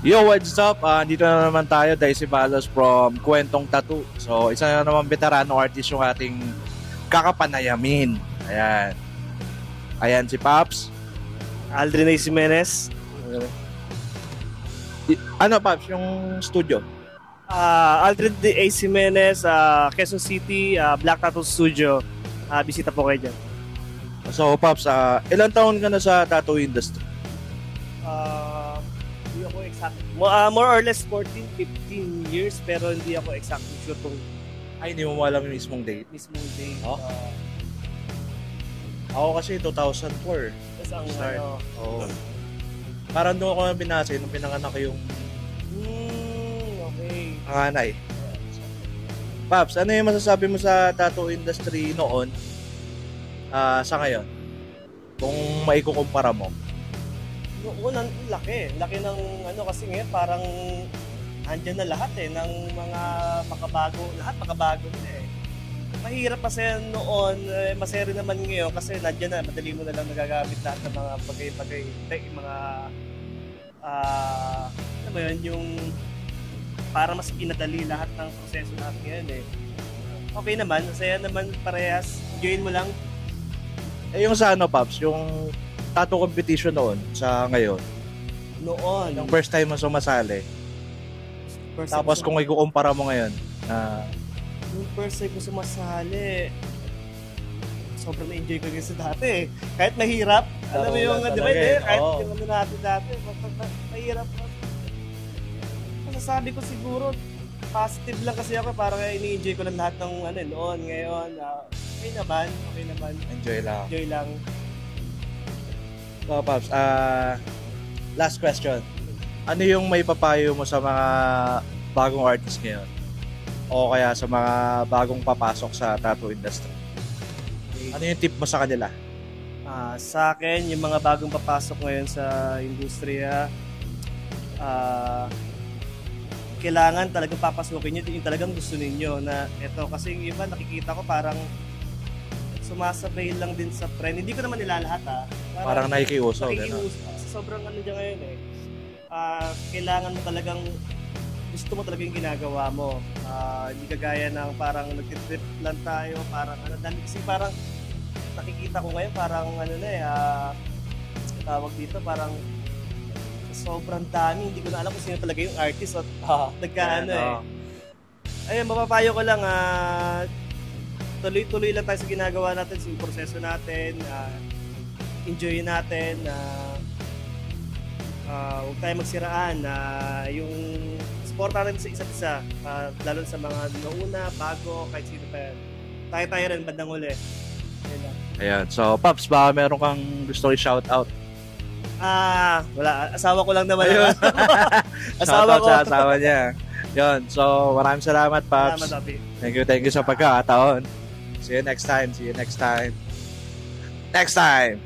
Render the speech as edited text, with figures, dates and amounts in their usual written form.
Yo, what's up? Dito na naman tayo, Daisy Balos from Kwentong Tattoo. So, isa na naman veterano artist yung ating kakapanayamin. Ayan. Ayan si Pops. Aldrin A. Jimenez. Ano, Pops, yung studio? Aldrin A. Jimenez, Quezon City, Black Tattoo Studio. Bisita po kayo dyan. So, Pops, ilang taon ka na sa tattoo industry? Hindi ako exact. More or less 14-15 years, pero hindi ako exact sure kung Ay, hindi mo alam yung mismong date? mismong day. Oh? Ako kasi 2004. Tapos ang Start. ano. Oo. Parang doon ako binase nung pinanganak ko yung Okay. panganay. Pops, ano yung masasabi mo sa tattoo industry noon sa ngayon? Kung maikukumpara mo. Noon, ang laki. Laki ng ano kasi ngayon parang andyan na lahat ng mga makabago. Lahat makabago na Mahirap kasi noon, masaya rin naman ngayon kasi nandiyan na, madali mo na lang nagagamit lahat ng mga bagay-bagay, mga ano ba yun, yung para mas pinadali lahat ng proseso natin ngayon Okay naman, masaya naman parehas, enjoyin mo lang. Yung sa ano, Pops, yung tattoo competition noon sa ngayon. Noon. Yung first time mo sumasali. Tapos kung ikukumpara mo ngayon, yung first time ko sumasali, sobrang na-enjoy ko sa dati Kahit mahirap, alam mo yung, di ba, kahit yung ano natin dati, mahirap. Masasabi ko siguro, positive lang kasi ako, parang ini-enjoy ko lang lahat ng noon, ngayon, okay naman. Enjoy lang. So, Pops, last question. Ano yung may papayo mo sa mga bagong artist ngayon? O kaya sa mga bagong papasok sa tattoo industry? Ano yung tip mo sa kanila? Sa akin, yung mga bagong papasok ngayon sa industriya, kailangan talagang papasukin nyo yung talagang gusto ninyo na eto. Kasi yung iba nakikita ko parang sumasabay lang din sa trend. Hindi ko naman nila lahat Parang nakikiuso. Sobrang ano dyan ngayon kailangan mo talagang gusto mo talaga yung ginagawa mo. Hindi kagaya ng parang nag-trip lang tayo, parang kasi parang nakikita ko ngayon parang tawag dito parang sobrang dami, hindi ko na alam kung sino talaga yung artist at Ayun, mapapayo ko lang tuloy-tuloy lang tayo sa ginagawa natin, sa proseso natin, enjoy natin, huwag tayo magsiraan, yung support natin sa isa't isa, lalo sa mga nauna, bago, kahit sino pa yan. Tayo rin, bandang huli. Ayan. So, Pops, baka meron kang gusto i-shoutout? Wala. Asawa ko lang naman. Asawa ko. Sa asawa niya. Yun. So, maraming salamat, Pops. Salamat, Api. Thank you sa pagkakataon. See you next time. Next time.